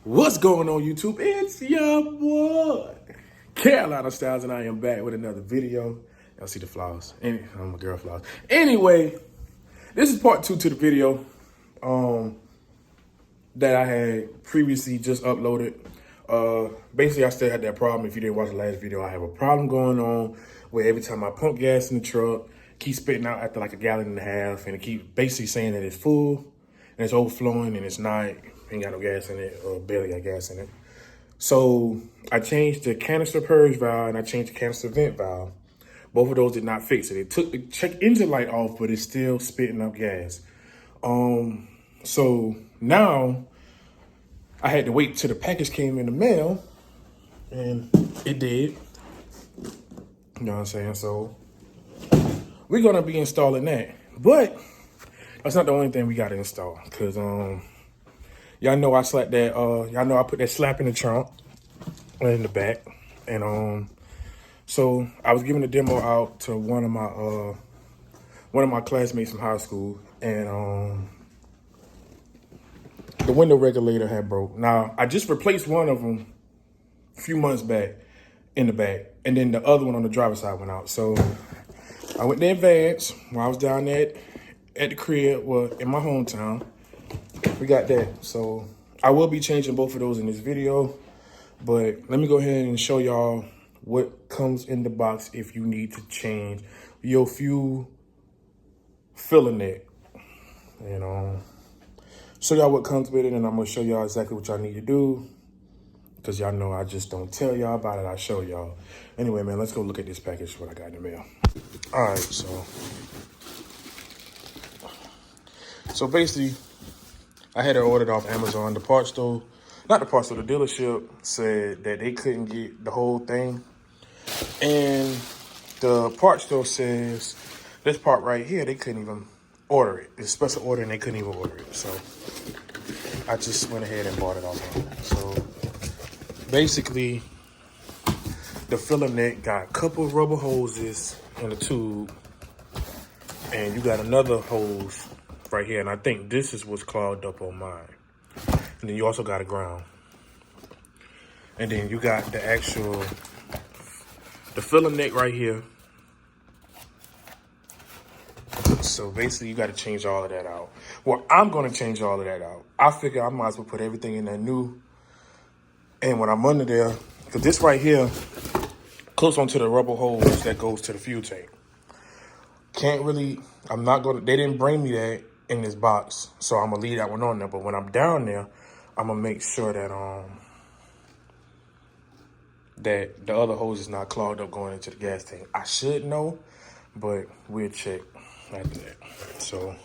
What's going on, YouTube? It's your boy, Carolina Styles, and I am back with another video. Y'all see the flowers. I'm a girl flowers. Anyway, this is part 2 to the video that I had previously just uploaded. Basically, I still had that problem. If you didn't watch the last video, I have a problem going on where every time I pump gas in the truck, keep spitting out after like 1.5 gallons, and it keep basically saying that it's full and it's overflowing, and it's not. Ain't got no gas in it, or barely got gas in it. So I changed the canister purge valve and I changed the canister vent valve. Both of those did not fix it. It took the check engine light off, but it's still spitting up gas. So now I had to wait till the package came in the mail, and it did. You know what I'm saying? So we're gonna be installing that, but that's not the only thing we gotta install, because y'all know I slapped that. Y'all know I put that slap in the trunk in the back, and so I was giving a demo out to one of my classmates from high school, and the window regulator had broke. Now I just replaced one of them a few months back in the back, and then the other one on the driver's side went out. So I went to Advance while I was down there at the crib, well, in my hometown. We got that. So I will be changing both of those in this video, but let me go ahead and show y'all what comes in the box if you need to change your fuel filler neck. And show y'all what comes with it, and I'm gonna show y'all exactly what y'all need to do, because y'all know I just don't tell y'all about it, I show y'all. Anyway, man, let's go look at this package, what I got in the mail. All right, so basically, I had it ordered off Amazon. The parts store, not the parts store, the dealership said that they couldn't get the whole thing. And the parts store says this part right here, they couldn't even order it. It's special order and they couldn't even order it. So I just went ahead and bought it off. So basically, the filler neck got a couple of rubber hoses in the tube, and you got another hose right here, and I think this is what's clogged up on mine. And then you also got a ground. And then you got the actual, the filler neck right here. So basically you got to change all of that out. Well, I'm going to change all of that out. I figure I might as well put everything in there new. And when I'm under there, because this right here, close onto the rubber hose that goes to the fuel tank. Can't really, I'm not going to, they didn't bring me that in this box, so I'm gonna leave that one on there. But when I'm down there, I'm gonna make sure that that the other hose is not clogged up going into the gas tank. I should know, but we'll check after that. So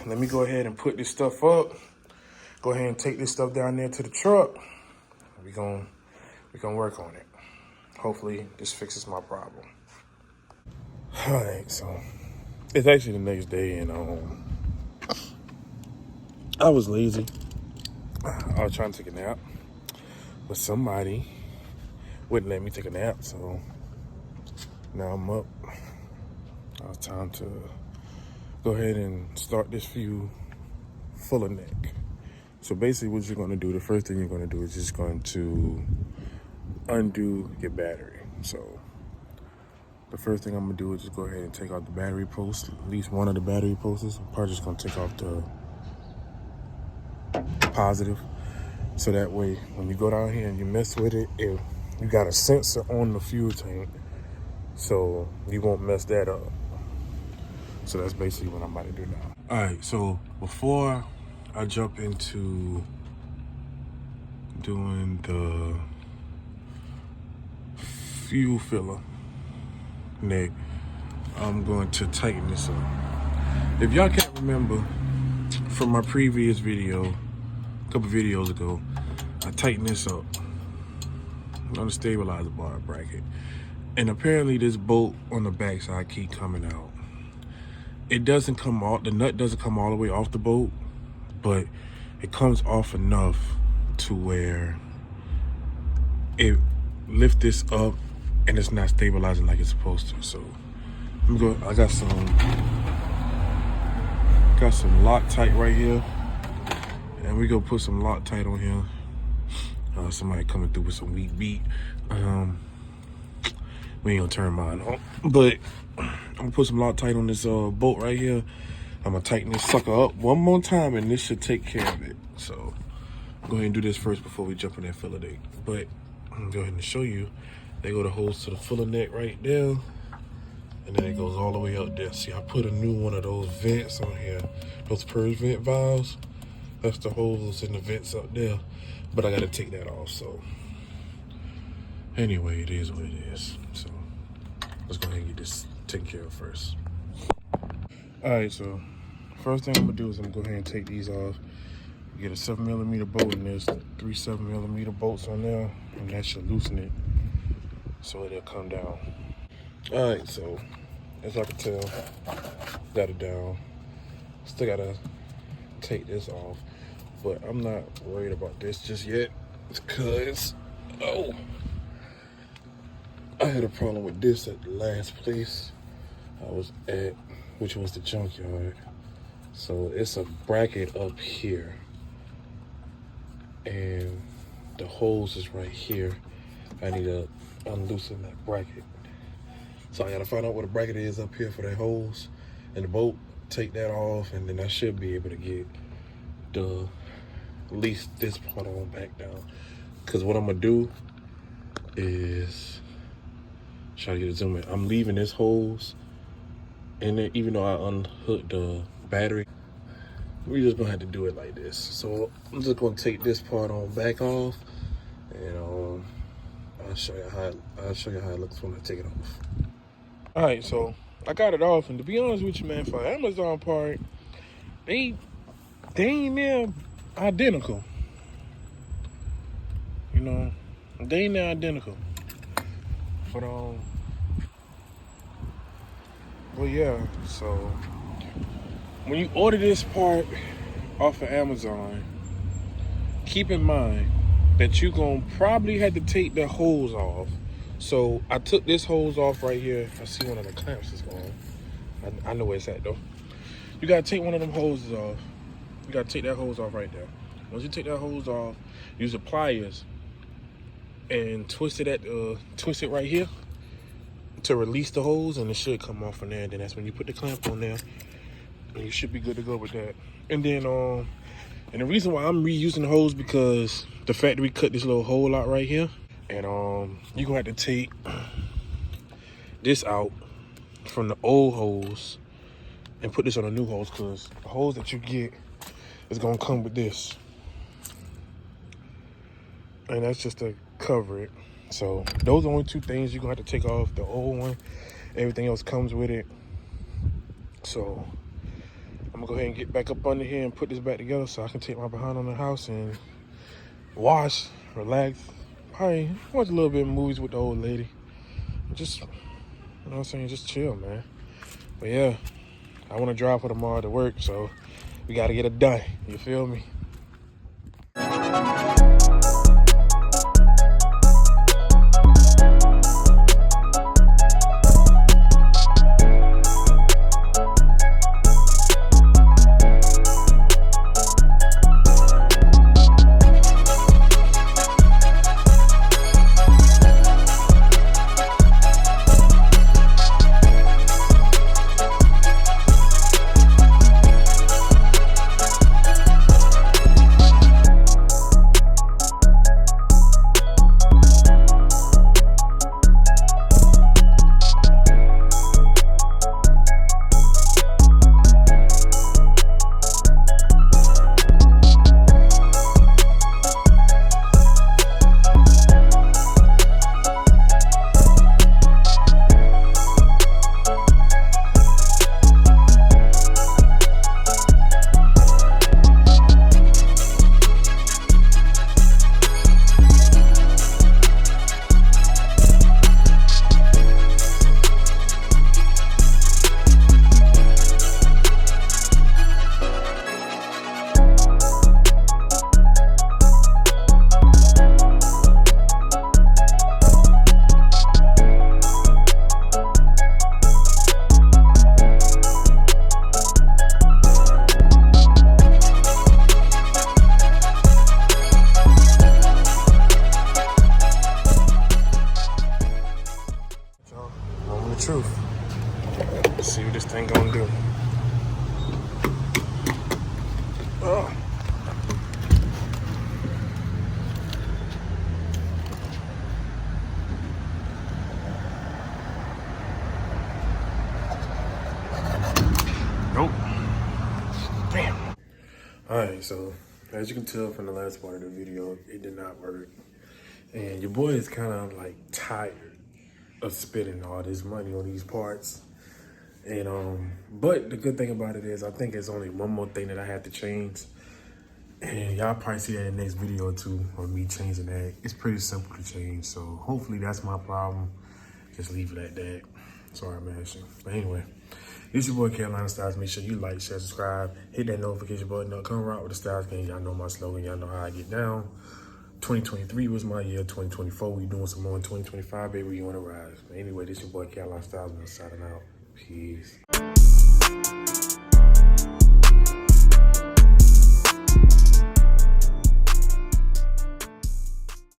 let me go ahead and put this stuff up. Go ahead and take this stuff down there to the truck. We're gonna work on it. Hopefully this fixes my problem. All right, so it's actually the next day, and I was lazy. I was trying to take a nap, but somebody wouldn't let me take a nap, so now I'm up. It's time to go ahead and start this fuel filler neck. So basically what you're gonna do, the first thing you're gonna do is just going to undo your battery. So the first thing I'm gonna do is just go ahead and take out the battery post, at least one of the battery posts. I'm probably just gonna take off the positive. So that way, when you go down here and you mess with it, you got a sensor on the fuel tank, so you won't mess that up. So that's basically what I'm about to do now. All right, so before I jump into doing the fuel filler neck, I'm going to tighten this up. If y'all can't remember from my previous video, a couple videos ago, I tightened this up on the stabilizer bar bracket, and apparently this bolt on the back side keep coming out. It doesn't come off, the nut doesn't come all the way off the bolt, but it comes off enough to where it lifts this up and it's not stabilizing like it's supposed to. So let me go. I got some Loctite right here, and And we go put some Loctite on here. Somebody coming through with some weak beat. We ain't gonna turn mine on, but I'm gonna put some Loctite on this bolt right here. I'm gonna tighten this sucker up one more time, and this should take care of it. So go ahead and do this first before we jump in that filler neck. But I'm gonna go ahead and show you. They go the hose to the filler neck right there, and then it goes all the way up there. See, I put a new one of those vents on here, those purge vent valves. That's the hose and the vents up there, but I gotta take that off. So anyway, it is what it is. So let's go ahead and get this taken care of first. All right, so first thing I'm gonna do is I'm gonna go ahead and take these off. Get a 7mm bolt, and there's 3 7mm bolts on there, and that should loosen it so it'll come down. All right, so as I can tell, got it down. Still gotta take this off, but I'm not worried about this just yet because I had a problem with this at the last place I was at, which was the junkyard. So it's a bracket up here, and the hose is right here. I need to unloosen that bracket. So I gotta find out what the bracket is up here for that hose and the bolt, take that off, and then I should be able to get at least this part on back down. Cause what I'm gonna do is try to get a zoom in. I'm leaving this hose in there, even though I unhooked the battery. We're just gonna have to do it like this. So I'm just gonna take this part on back off, and I'll show you how it looks when I take it off. All right, so I got it off, and to be honest with you, man, for Amazon part, they ain't there identical. You know, they ain't there identical. But well, yeah. So when you order this part off of Amazon, keep in mind that you're gonna probably have to take the hose off. So I took this hose off right here. I see one of the clamps is gone. I know where it's at though. You gotta take one of them hoses off. You gotta take that hose off right there. Once you take that hose off, use the pliers and twist it right here to release the hose, and it should come off from there. And then that's when you put the clamp on there, and you should be good to go with that. And then and the reason why I'm reusing the hose because the factory cut this little hole out right here, and you're gonna have to take this out from the old hose and put this on a new hose, because the hose that you get is gonna come with this, and that's just to cover it. So those are the only two things you're gonna have to take off. The old one, everything else comes with it. So I'm gonna go ahead and get back up under here and put this back together so I can take my behind on the house and wash, relax, probably watch a little bit of movies with the old lady. Just, you know what I'm saying, just chill, man. But yeah, I want to drive for tomorrow to work, so we got to get it done. You feel me? the truth. Let's see what this thing gonna do. Oh. Nope. Damn. Alright, so as you can tell from the last part of the video, it did not work. And your boy is kind of like tired of spending all this money on these parts. And but the good thing about it is I think it's only one more thing that I have to change. And y'all probably see that in the next video or two on me changing that. It's pretty simple to change, so hopefully that's my problem. Just leave it at that. Sorry, I'm asking. But anyway, this your boy Carolina Styles. Make sure you like, share, subscribe, hit that notification button up. Come rock with the Styles Gang. Y'all know my slogan. Y'all know how I get down. 2023 was my year. 2024, we doing some more in 2025, baby. We on the rise. But anyway, this your boy Carolina Styles. I'm signing out. Peace.